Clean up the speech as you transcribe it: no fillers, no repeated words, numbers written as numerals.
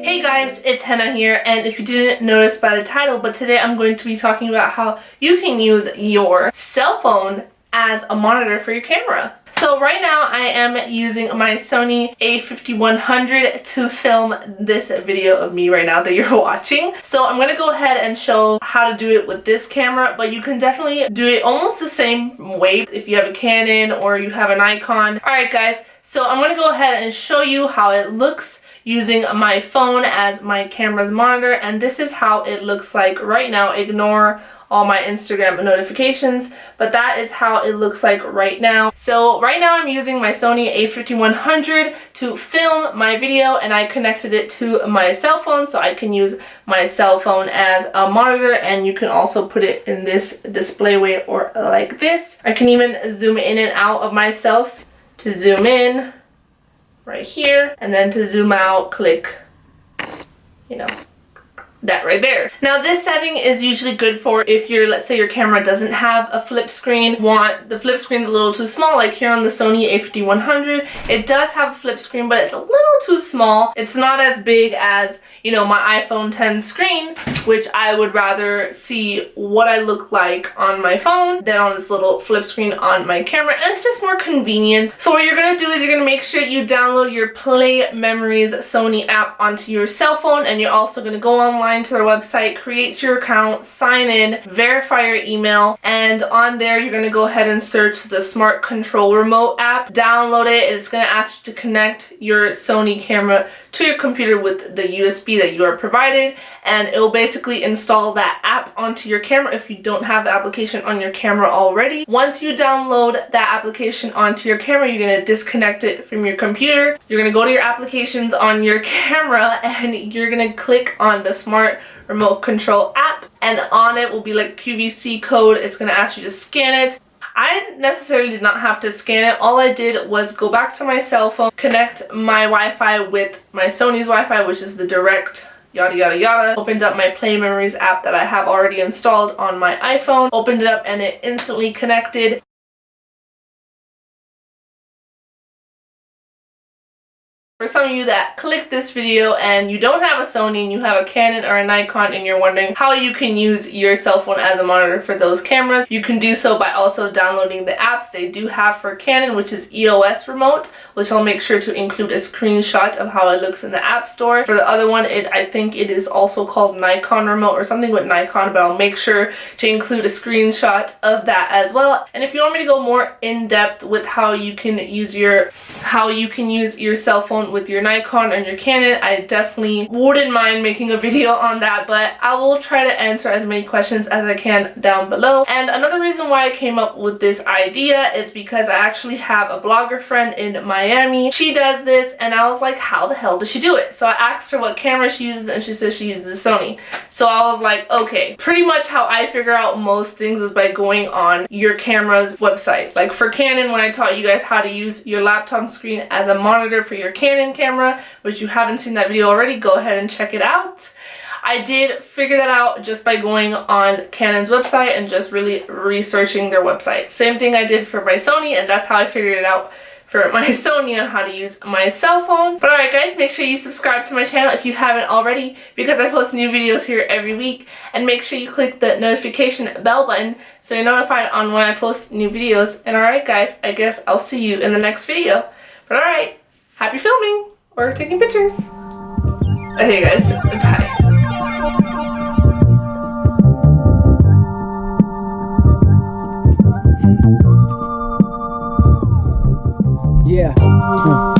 Hey guys, it's Henna here, and if you didn't notice by the title, but today I'm going to be talking about how you can use your cell phone as a monitor for your camera. So right now I am using my Sony a5100 to film this video of me right now that you're watching. So I'm going to go ahead and show how to do it with this camera, but you can definitely do it almost the same way if you have a Canon or you have a Nikon. Alright guys, so I'm going to go ahead and show you how it looks using my phone as my camera's monitor, and this is how it looks like right now. Ignore all my Instagram notifications, but that is how it looks like right now. So right now I'm using my Sony a5100 to film my video, and I connected it to my cell phone so I can use my cell phone as a monitor, and you can also put it in this display way or like this. I can even zoom in and out of myself. To zoom in, right here, and then to zoom out, click, that right there. Now this setting is usually good for if you're, let's say your camera doesn't have a flip screen, the flip screen's a little too small, like here on the Sony a5100. It does have a flip screen, but it's a little too small. It's not as big as, my iPhone 10 screen, which I would rather see what I look like on my phone than on this little flip screen on my camera, and it's just more convenient. So what you're gonna do is you're gonna make sure you download your Play Memories Sony app onto your cell phone, and you're also gonna go online to their website, create your account, sign in, verify your email, and on there you're gonna go ahead and search the Smart Control Remote app, download it. It's gonna ask you to connect your Sony camera to your computer with the USB that you are provided, and it will basically install that app onto your camera if you don't have the application on your camera already. Once you download that application onto your camera, you're going to disconnect it from your computer. You're going to go to your applications on your camera, and you're going to click on the Smart Remote Control app, and on it will be like QVC code. It's going to ask you to scan it. I necessarily did not have to scan it. All I did was go back to my cell phone, connect my Wi-Fi with my Sony's Wi-Fi, which is the direct yada yada yada. Opened up my Play Memories app that I have already installed on my iPhone. Opened it up and it instantly connected. For some of you that clicked this video and you don't have a Sony and you have a Canon or a Nikon and you're wondering how you can use your cell phone as a monitor for those cameras, you can do so by also downloading the apps they do have for Canon, which is EOS Remote, which I'll make sure to include a screenshot of how it looks in the App Store. For the other one, I think it is also called Nikon Remote or something with Nikon, but I'll make sure to include a screenshot of that as well. And if you want me to go more in depth with how you can use your cell phone with your Nikon and your Canon, I definitely wouldn't mind making a video on that, but I will try to answer as many questions as I can down below. And another reason why I came up with this idea is because I actually have a blogger friend in Miami. She does this, and I was like, how the hell does she do it? So I asked her what camera she uses, and she says she uses Sony. So I was like, okay, pretty much how I figure out most things is by going on your camera's website. Like for Canon, when I taught you guys how to use your laptop screen as a monitor for your Canon camera, which you haven't seen that video already, go ahead and check it out. I did figure that out just by going on Canon's website and just really researching their website. Same thing I did for my Sony, and that's how I figured it out for my Sony on how to use my cell phone. But alright guys, make sure you subscribe to my channel if you haven't already, because I post new videos here every week, and make sure you click the notification bell button so you're notified on when I post new videos. And alright guys, I guess I'll see you in the next video. But alright, happy filming or taking pictures. Okay guys, bye. Yeah.